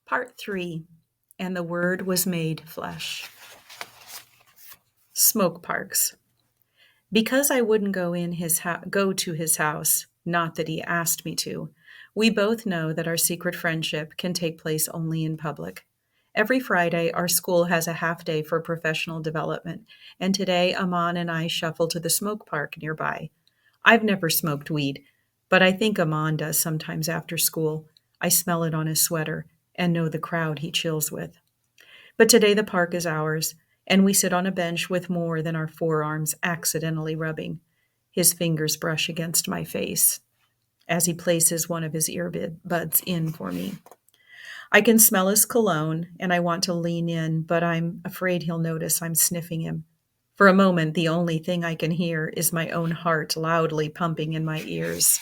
Part 3. And the Word was made flesh. Smoke parks. Because I wouldn't go to his house, not that he asked me to, we both know that our secret friendship can take place only in public. Every Friday, our school has a half day for professional development, and today Aman and I shuffle to the smoke park nearby. I've never smoked weed, but I think Aman does sometimes after school. I smell it on his sweater and know the crowd he chills with. But today the park is ours, and we sit on a bench with more than our forearms accidentally rubbing. His fingers brush against my face as he places one of his earbuds in for me. I can smell his cologne, and I want to lean in, but I'm afraid he'll notice I'm sniffing him. For a moment, the only thing I can hear is my own heart loudly pumping in my ears.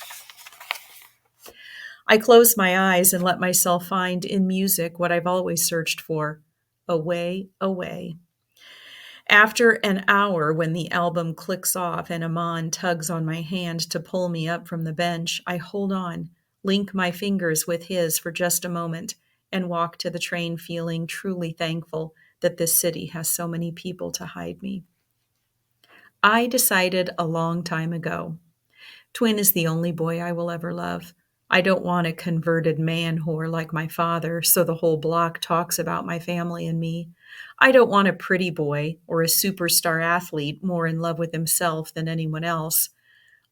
I close my eyes and let myself find in music what I've always searched for: away, away. After an hour, when the album clicks off and Aman tugs on my hand to pull me up from the bench, I hold on, link my fingers with his for just a moment, and walk to the train feeling truly thankful that this city has so many people to hide me. I decided a long time ago. Twin is the only boy I will ever love. I don't want a converted man whore like my father, so the whole block talks about my family and me. I don't want a pretty boy or a superstar athlete more in love with himself than anyone else.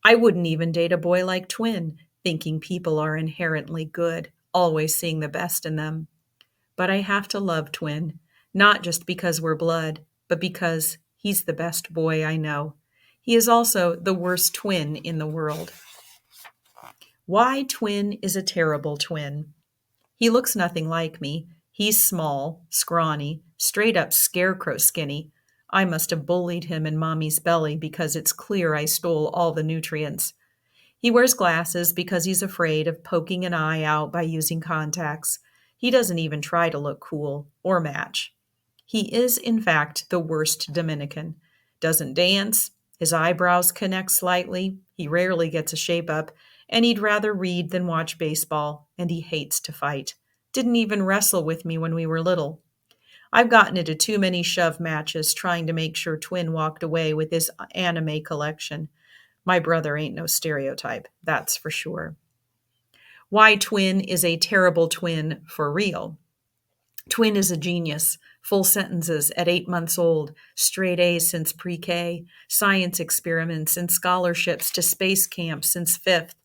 I wouldn't even date a boy like Twin, thinking people are inherently good, always seeing the best in them. But I have to love Twin, not just because we're blood, but because he's the best boy I know. He is also the worst twin in the world. Why Twin is a terrible twin. He looks nothing like me. He's small, scrawny, straight up scarecrow skinny. I must have bullied him in mommy's belly because it's clear I stole all the nutrients. He wears glasses because he's afraid of poking an eye out by using contacts. He doesn't even try to look cool or match. He is, in fact, the worst Dominican. Doesn't dance, his eyebrows connect slightly, he rarely gets a shape up, and he'd rather read than watch baseball, and he hates to fight. Didn't even wrestle with me when we were little. I've gotten into too many shove matches trying to make sure Twin walked away with his anime collection. My brother ain't no stereotype, that's for sure. Why Twin is a terrible twin for real. Twin is a genius. Full sentences at 8 months old, straight A's since pre-K, science experiments and scholarships to space camp since fifth.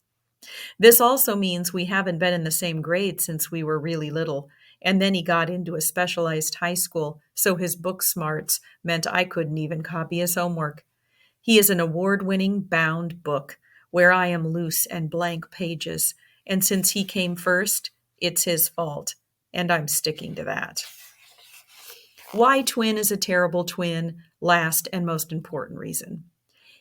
This also means we haven't been in the same grade since we were really little, and then he got into a specialized high school, so his book smarts meant I couldn't even copy his homework. He is an award-winning bound book, where I am loose and blank pages, and since he came first, it's his fault, and I'm sticking to that. Why Twin is a terrible twin, last and most important reason.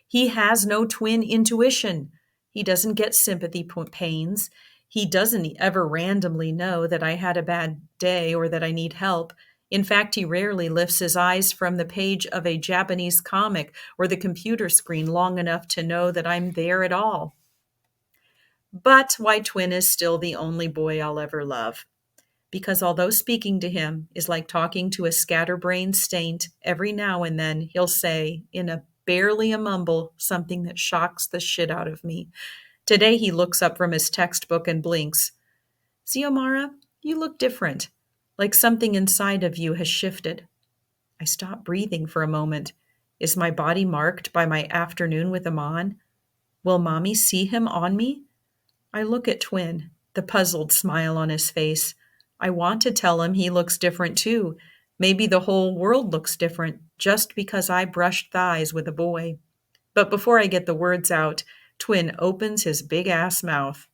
He has no twin intuition. He doesn't get sympathy pains. He doesn't ever randomly know that I had a bad day or that I need help. In fact, he rarely lifts his eyes from the page of a Japanese comic or the computer screen long enough to know that I'm there at all. But why Twin is still the only boy I'll ever love. Because although speaking to him is like talking to a scatterbrained saint, every now and then he'll say, in a barely a mumble, something that shocks the shit out of me. Today he looks up from his textbook and blinks. Xiomara, you look different, like something inside of you has shifted. I stop breathing for a moment. Is my body marked by my afternoon with Aman? Will Mommy see him on me? I look at Twin, the puzzled smile on his face. I want to tell him he looks different too. Maybe the whole world looks different just because I brushed thighs with a boy. But before I get the words out, Twin opens his big ass mouth.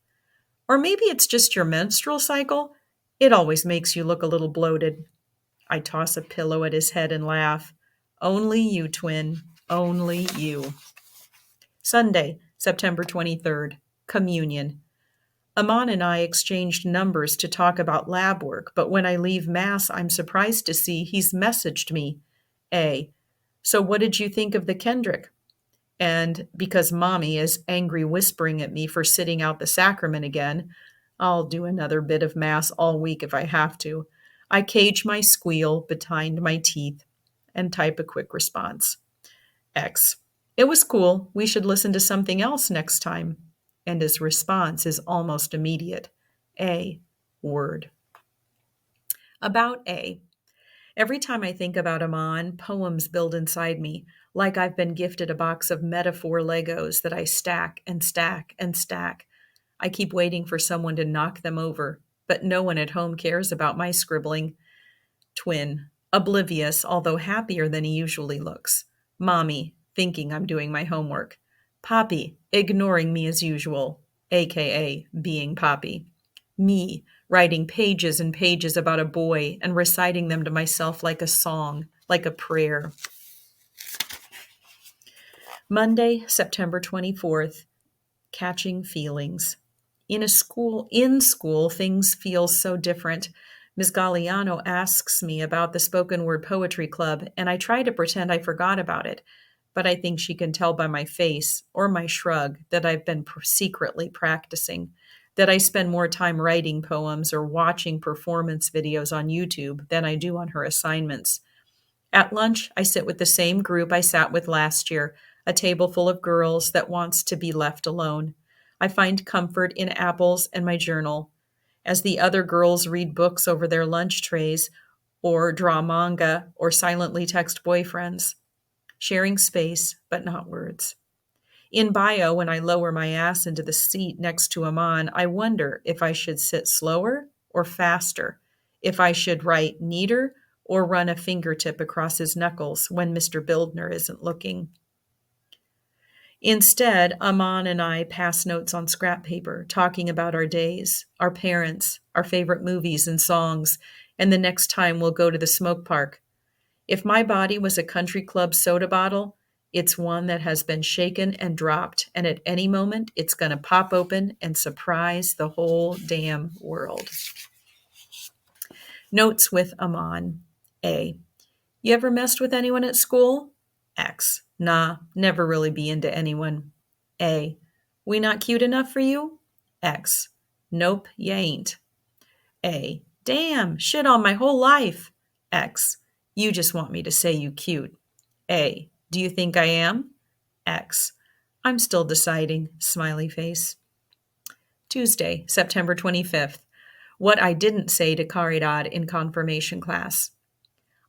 Or maybe it's just your menstrual cycle. It always makes you look a little bloated. I toss a pillow at his head and laugh. Only you, Twin. Only you. Sunday, September 23rd. Communion. Aman and I exchanged numbers to talk about lab work, but when I leave Mass, I'm surprised to see he's messaged me. A. So what did you think of the Kendrick? And because Mommy is angry whispering at me for sitting out the sacrament again, I'll do another bit of mass all week if I have to. I cage my squeal behind my teeth and type a quick response. X. It was cool. We should listen to something else next time. And his response is almost immediate. A. Word. About A. Every time I think about Aman, poems build inside me, like I've been gifted a box of metaphor Legos that I stack and stack and stack. I keep waiting for someone to knock them over, but no one at home cares about my scribbling. Twin, oblivious, although happier than he usually looks. Mommy, thinking I'm doing my homework. Poppy, ignoring me as usual, aka being Poppy. Me, writing pages and pages about a boy and reciting them to myself like a song, like a prayer. Monday, September 24th. Catching feelings. In school, things feel so different. Ms. Galliano asks me about the spoken word poetry club, and I try to pretend I forgot about it, but I think she can tell by my face or my shrug that I've been secretly practicing, that I spend more time writing poems or watching performance videos on YouTube than I do on her assignments. At lunch, I sit with the same group I sat with last year, a table full of girls that wants to be left alone. I find comfort in apples and my journal. As the other girls read books over their lunch trays, or draw manga, or silently text boyfriends. Sharing space, but not words. In bio, when I lower my ass into the seat next to Aman, I wonder if I should sit slower or faster, if I should write neater or run a fingertip across his knuckles when Mr. Bildner isn't looking. Instead, Aman and I pass notes on scrap paper, talking about our days, our parents, our favorite movies and songs, and the next time we'll go to the smoke park. If my body was a country club soda bottle, it's one that has been shaken and dropped, and at any moment it's going to pop open and surprise the whole damn world. Notes with Aman. A. You ever messed with anyone at school? X. Nah, never really be into anyone. A. We not cute enough for you? X. Nope, you ain't. A. Damn, shit on my whole life. X. You just want me to say you cute. A. Do you think I am? X. I'm still deciding, smiley face. Tuesday, September 25th. What I didn't say to Caridad in confirmation class.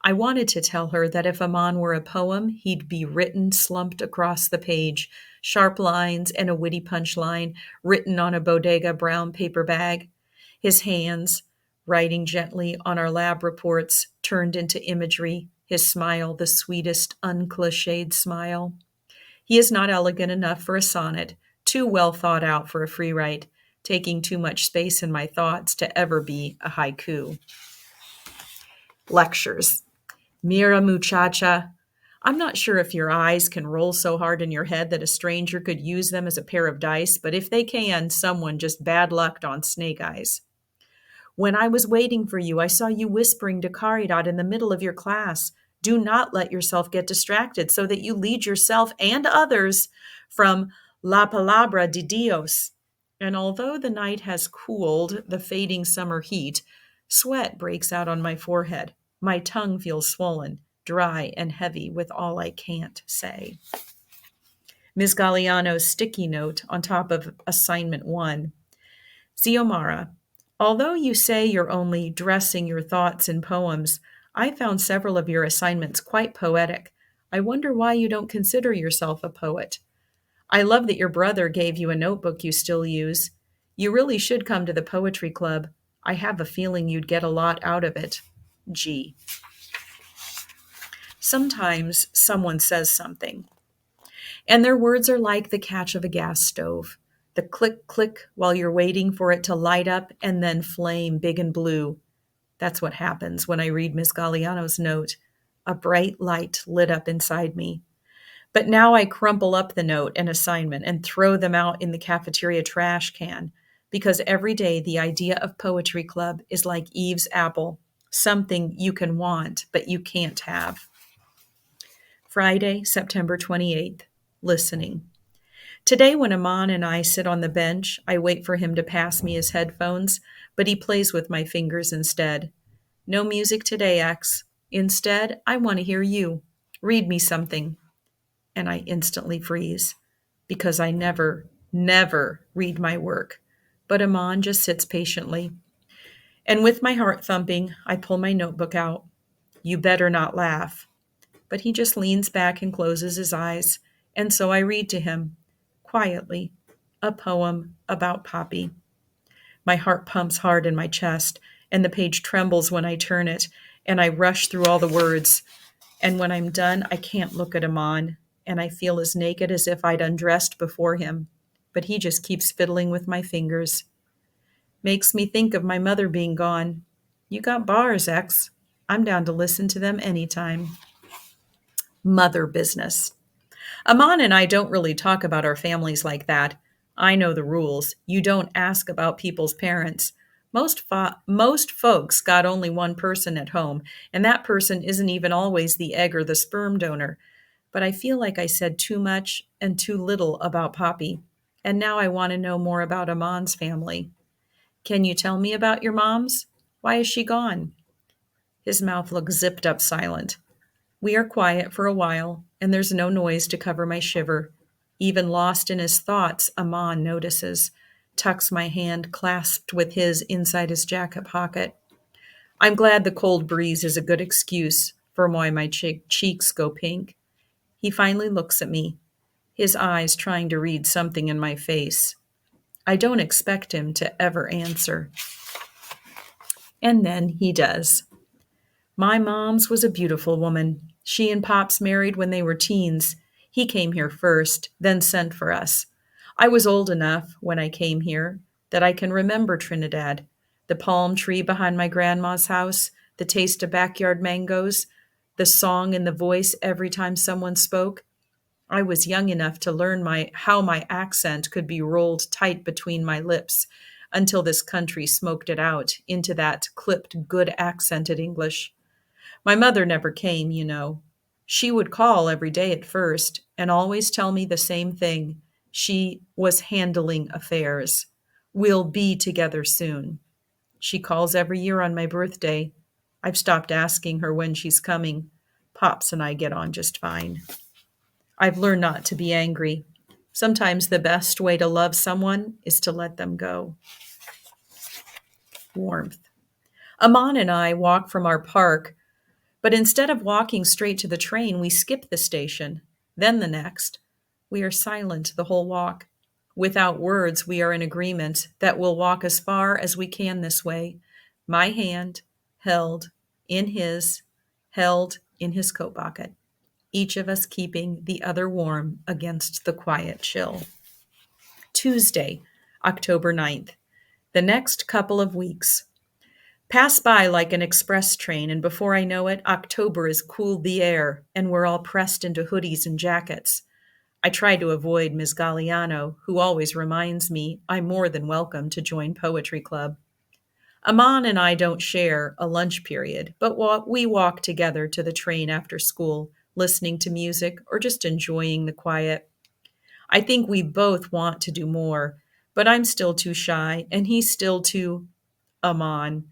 I wanted to tell her that if Aman were a poem, he'd be written slumped across the page, sharp lines and a witty punchline written on a bodega brown paper bag. His hands, writing gently on our lab reports, turned into imagery, his smile the sweetest, uncliched smile. He is not elegant enough for a sonnet, too well thought out for a free write, taking too much space in my thoughts to ever be a haiku. Lectures. Mira muchacha, I'm not sure if your eyes can roll so hard in your head that a stranger could use them as a pair of dice, but if they can, someone just bad lucked on snake eyes. When I was waiting for you, I saw you whispering to Caridad in the middle of your class. Do not let yourself get distracted so that you lead yourself and others from La Palabra de Dios. And although the night has cooled the fading summer heat, sweat breaks out on my forehead. My tongue feels swollen, dry, and heavy with all I can't say. Ms. Galliano's sticky note on top of assignment 1. Xiomara, although you say you're only dressing your thoughts in poems, I found several of your assignments quite poetic. I wonder why you don't consider yourself a poet. I love that your brother gave you a notebook you still use. You really should come to the poetry club. I have a feeling you'd get a lot out of it. G. Sometimes someone says something, and their words are like the catch of a gas stove. The click, click while you're waiting for it to light up and then flame big and blue. That's what happens when I read Miss Galliano's note. A bright light lit up inside me. But now I crumple up the note and assignment and throw them out in the cafeteria trash can, because every day the idea of poetry club is like Eve's apple, something you can want but you can't have. Friday, September 28th. Listening. Today, when Aman and I sit on the bench, I wait for him to pass me his headphones, but he plays with my fingers instead. No music today, X. Instead, I want to hear you. Read me something. And I instantly freeze because I never, never read my work. But Aman just sits patiently. And with my heart thumping, I pull my notebook out. You better not laugh. But he just leans back and closes his eyes. And so I read to him, quietly, a poem about Poppy. My heart pumps hard in my chest, and the page trembles when I turn it, and I rush through all the words. And when I'm done, I can't look at Aman, and I feel as naked as if I'd undressed before him. But he just keeps fiddling with my fingers. Makes me think of my mother being gone. You got bars, X. I'm down to listen to them anytime. Mother business. Aman and I don't really talk about our families like that. I know the rules. You don't ask about people's parents. Most folks got only one person at home, and that person isn't even always the egg or the sperm donor. But I feel like I said too much and too little about Poppy. And now I want to know more about Aman's family. Can you tell me about your mom's? Why is she gone? His mouth looks zipped up silent. We are quiet for a while, and there's no noise to cover my shiver. Even lost in his thoughts, Aman notices, tucks my hand clasped with his inside his jacket pocket. I'm glad the cold breeze is a good excuse for why my cheeks go pink. He finally looks at me, his eyes trying to read something in my face. I don't expect him to ever answer. And then he does. My mom's was a beautiful woman. She and Pops married when they were teens. He came here first, then sent for us. I was old enough when I came here that I can remember Trinidad, the palm tree behind my grandma's house, the taste of backyard mangoes, the song in the voice every time someone spoke. I was young enough to learn how my accent could be rolled tight between my lips until this country smoked it out into that clipped, good accented English. My mother never came, you know. She would call every day at first and always tell me the same thing. She was handling affairs. We'll be together soon. She calls every year on my birthday. I've stopped asking her when she's coming. Pops and I get on just fine. I've learned not to be angry. Sometimes the best way to love someone is to let them go. Warmth. Aman and I walk from our park, but instead of walking straight to the train, we skip the station, then the next. We are silent the whole walk. Without words, we are in agreement that we'll walk as far as we can this way. My hand in his, held in his coat pocket, each of us keeping the other warm against the quiet chill. Tuesday, October 9th. The next couple of weeks pass by like an express train, and before I know it, October has cooled the air, and we're all pressed into hoodies and jackets. I try to avoid Ms. Galliano, who always reminds me I'm more than welcome to join Poetry Club. Aman and I don't share a lunch period, but we walk together to the train after school, listening to music or just enjoying the quiet. I think we both want to do more, but I'm still too shy, and he's still too Aman,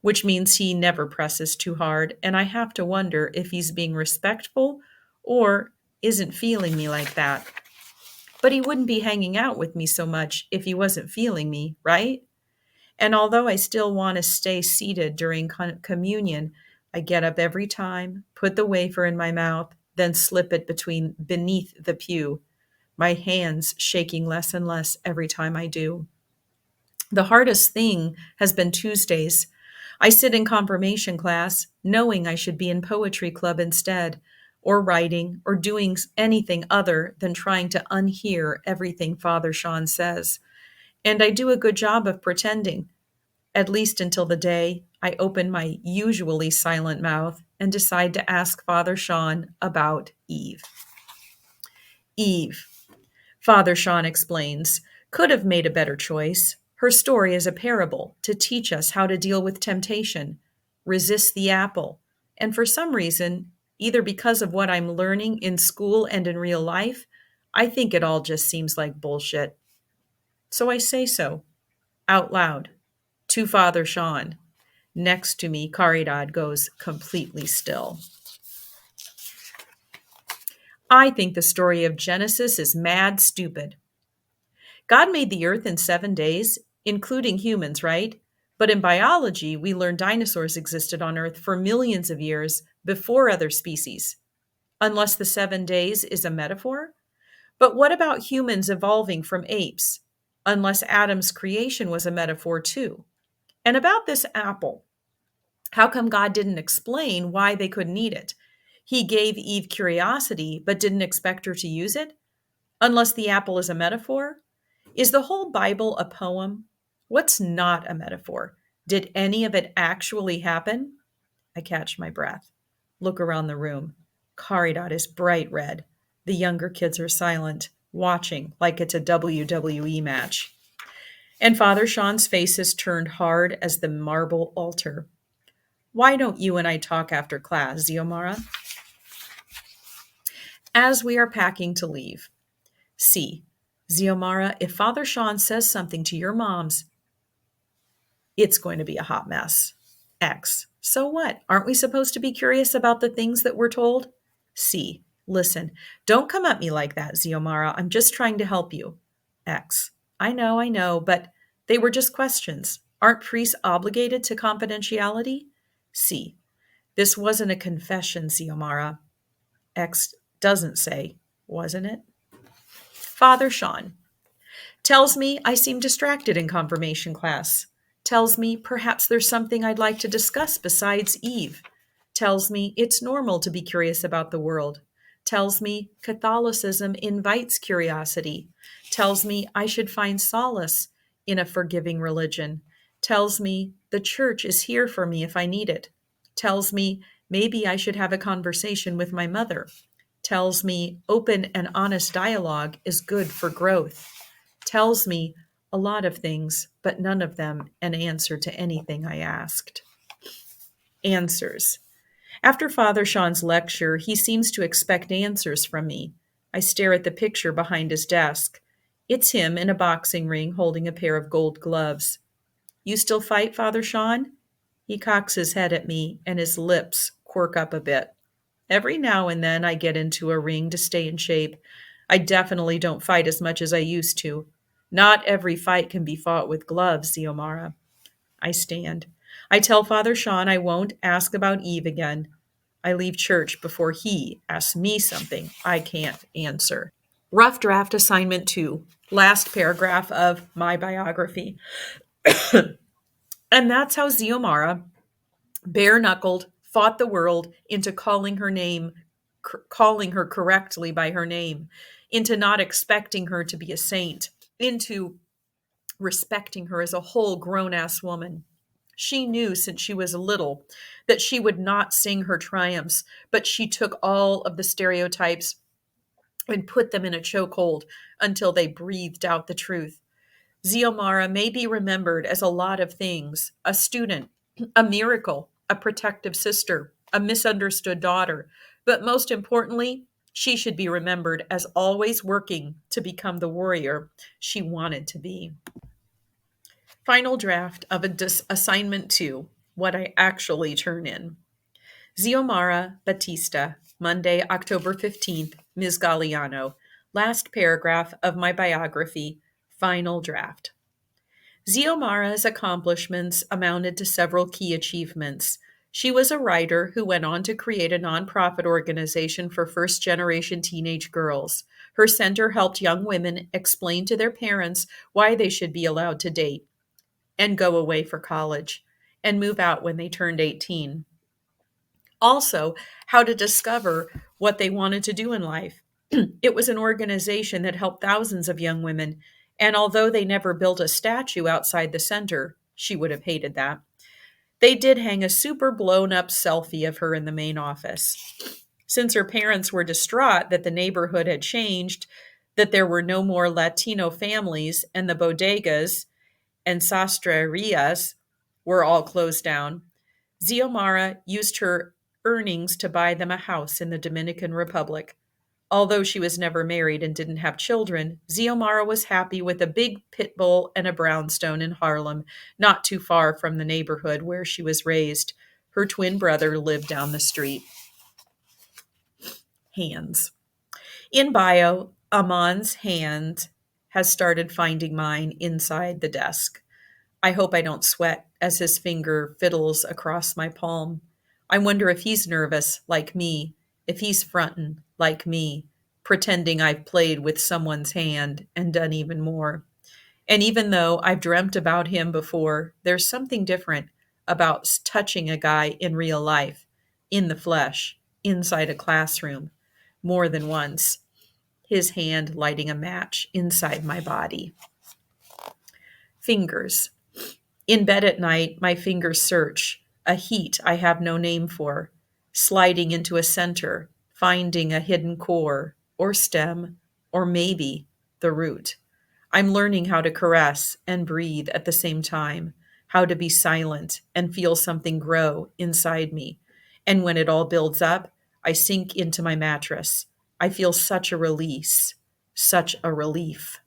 which means he never presses too hard, and I have to wonder if he's being respectful or isn't feeling me like that. But he wouldn't be hanging out with me so much if he wasn't feeling me, right? And although I still want to stay seated during communion, I get up every time, put the wafer in my mouth, then slip it beneath the pew, my hands shaking less and less every time I do. The hardest thing has been Tuesdays. I sit in confirmation class knowing I should be in poetry club instead, or writing, or doing anything other than trying to unhear everything Father Sean says. And I do a good job of pretending, at least until the day I open my usually silent mouth and decide to ask Father Sean about Eve. Eve, Father Sean explains, could have made a better choice. Her story is a parable to teach us how to deal with temptation, resist the apple. And for some reason, either because of what I'm learning in school and in real life, I think it all just seems like bullshit. So I say so, out loud, to Father Sean. Next to me, Caridad goes completely still. I think the story of Genesis is mad stupid. God made the earth in 7 days, including humans, right? But in biology, we learned dinosaurs existed on Earth for millions of years before other species. Unless the 7 days is a metaphor? But what about humans evolving from apes? Unless Adam's creation was a metaphor too. And about this apple, how come God didn't explain why they couldn't eat it? He gave Eve curiosity, but didn't expect her to use it? Unless the apple is a metaphor? Is the whole Bible a poem? What's not a metaphor? Did any of it actually happen? I catch my breath. Look around the room. Caridad is bright red. The younger kids are silent, watching like it's a WWE match. And Father Sean's face is turned hard as the marble altar. Why don't you and I talk after class, Xiomara? As we are packing to leave. C. Xiomara, if Father Sean says something to your moms, it's going to be a hot mess. X. So what? Aren't we supposed to be curious about the things that we're told? C. Listen, don't come at me like that, Xiomara. I'm just trying to help you. X. I know, but they were just questions. Aren't priests obligated to confidentiality? C. This wasn't a confession, Xiomara. X doesn't say, wasn't it? Father Sean tells me I seem distracted in confirmation class. Tells me perhaps there's something I'd like to discuss besides Eve. Tells me it's normal to be curious about the world. Tells me Catholicism invites curiosity. Tells me I should find solace in a forgiving religion. Tells me the church is here for me if I need it. Tells me maybe I should have a conversation with my mother. Tells me open and honest dialogue is good for growth. Tells me a lot of things, but none of them an answer to anything I asked. Answers. After Father Sean's lecture, he seems to expect answers from me. I stare at the picture behind his desk. It's him in a boxing ring holding a pair of gold gloves. You still fight, Father Sean? He cocks his head at me and his lips quirk up a bit. Every now and then I get into a ring to stay in shape. I definitely don't fight as much as I used to. Not every fight can be fought with gloves, Xiomara. I stand. I tell Father Sean I won't ask about Eve again. I leave church before he asks me something I can't answer. Rough draft assignment 2, last paragraph of my biography. And that's how Xiomara, bare-knuckled, fought the world into calling her correctly by her name, into not expecting her to be a saint, into respecting her as a whole grown-ass woman. She knew since she was little that she would not sing her triumphs, but she took all of the stereotypes and put them in a chokehold until they breathed out the truth. Xiomara may be remembered as a lot of things: a student, a miracle, a protective sister, a misunderstood daughter, but most importantly, she should be remembered as always working to become the warrior she wanted to be. Final draft of assignment 2, what I actually turn in. Xiomara Batista, Monday, October 15th, Ms. Galliano. Last paragraph of my biography, final draft. Xiomara's accomplishments amounted to several key achievements. She was a writer who went on to create a nonprofit organization for first-generation teenage girls. Her center helped young women explain to their parents why they should be allowed to date and go away for college and move out when they turned 18. Also, how to discover what they wanted to do in life. It was an organization that helped thousands of young women, and although they never built a statue outside the center, she would have hated that, they did hang a super blown-up selfie of her in the main office. Since her parents were distraught that the neighborhood had changed, that there were no more Latino families, and the bodegas and sastrerías were all closed down, Xiomara used her earnings to buy them a house in the Dominican Republic. Although she was never married and didn't have children, Ziomara was happy with a big pit bull and a brownstone in Harlem, not too far from the neighborhood where she was raised. Her twin brother lived down the street. Hands. In bio, Amon's hand has started finding mine inside the desk. I hope I don't sweat as his finger fiddles across my palm. I wonder if he's nervous, like me, if he's frontin', like me, pretending I've played with someone's hand and done even more. And even though I've dreamt about him before, there's something different about touching a guy in real life, in the flesh, inside a classroom, more than once. His hand lighting a match inside my body. Fingers. In bed at night, my fingers search, a heat I have no name for, sliding into a center, finding a hidden core, or stem, or maybe the root. I'm learning how to caress and breathe at the same time, how to be silent and feel something grow inside me. And when it all builds up, I sink into my mattress. I feel such a release, such a relief.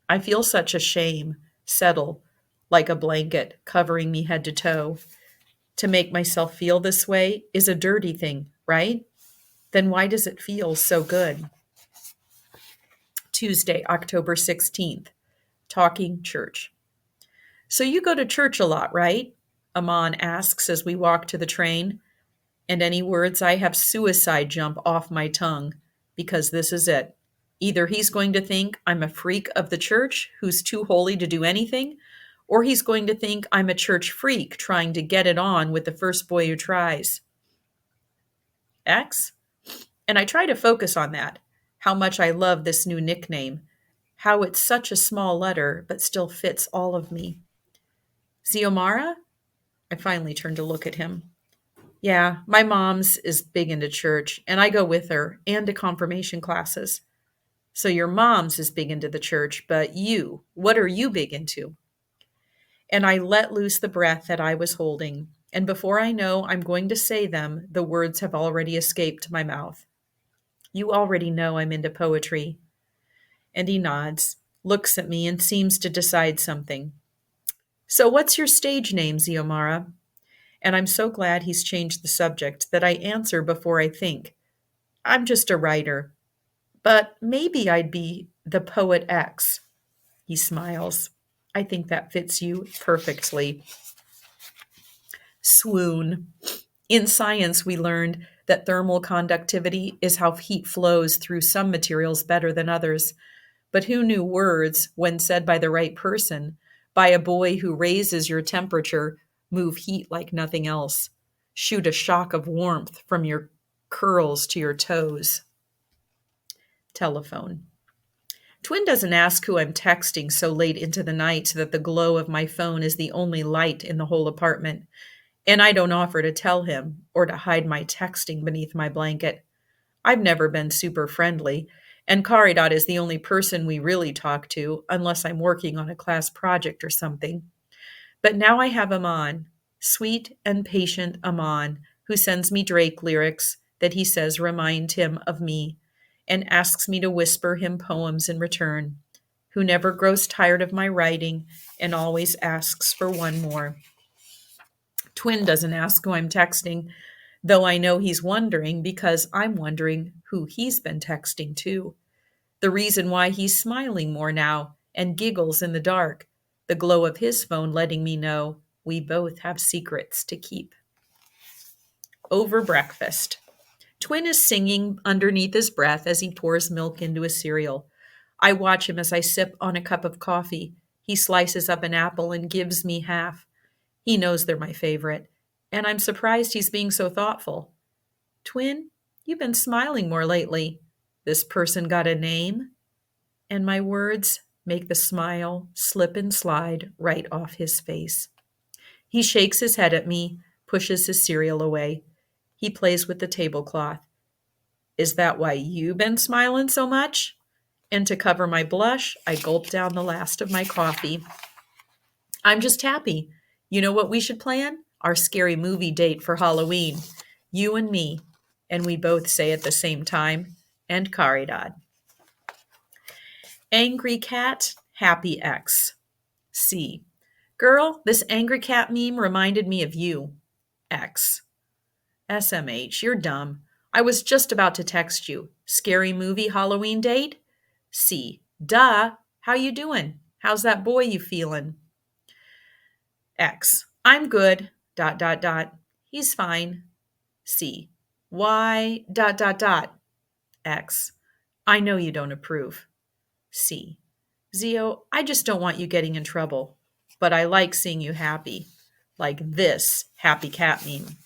I feel such a shame settle like a blanket covering me head to toe. To make myself feel this way is a dirty thing, right? Then why does it feel so good? Tuesday, October 16th. Talking church. So you go to church a lot, right? Amon asks as we walk to the train. And any words I have suicide jump off my tongue, because this is it. Either he's going to think I'm a freak of the church who's too holy to do anything, or he's going to think I'm a church freak trying to get it on with the first boy who tries. X? And I try to focus on that, how much I love this new nickname, how it's such a small letter but still fits all of me. Ziomara? I finally turn to look at him. Yeah, my mom's is big into church, and I go with her and to confirmation classes. So your mom's is big into the church, but you, what are you big into? And I let loose the breath that I was holding, and before I know I'm going to say them, the words have already escaped my mouth. You already know I'm into poetry. And he nods, looks at me, and seems to decide something. So what's your stage name, Ziomara? And I'm so glad he's changed the subject that I answer before I think. I'm just a writer, but maybe I'd be the poet X. He smiles. I think that fits you perfectly. Swoon. In science, we learned that thermal conductivity is how heat flows through some materials better than others. But who knew words, when said by the right person, by a boy who raises your temperature, move heat like nothing else, shoot a shock of warmth from your curls to your toes. Telephone. Twin doesn't ask who I'm texting so late into the night that the glow of my phone is the only light in the whole apartment, and I don't offer to tell him or to hide my texting beneath my blanket. I've never been super friendly, and Caridad is the only person we really talk to, unless I'm working on a class project or something. But now I have Amon, sweet and patient Amon, who sends me Drake lyrics that he says remind him of me, and asks me to whisper him poems in return, who never grows tired of my writing and always asks for one more. Twin doesn't ask who I'm texting, though I know he's wondering because I'm wondering who he's been texting to. The reason why he's smiling more now and giggles in the dark, the glow of his phone letting me know we both have secrets to keep. Over breakfast. Twin is singing underneath his breath as he pours milk into his cereal. I watch him as I sip on a cup of coffee. He slices up an apple and gives me half. He knows they're my favorite, and I'm surprised he's being so thoughtful. Twin, you've been smiling more lately. This person got a name? And my words make the smile slip and slide right off his face. He shakes his head at me, pushes his cereal away. He plays with the tablecloth. Is that why you been smiling so much? And to cover my blush, I gulp down the last of my coffee. I'm just happy. You know what we should plan? Our scary movie date for Halloween. You and me. And we both say at the same time, and Caridad. Angry cat, happy X. C. Girl, this angry cat meme reminded me of you. X. SMH, you're dumb. I was just about to text you. Scary movie Halloween date? C. Duh. How you doing? How's that boy you feelin'? X. I'm good. ... He's fine. C. Why ... X. I know you don't approve. C. Zio, I just don't want you getting in trouble, but I like seeing you happy. Like this happy cat meme.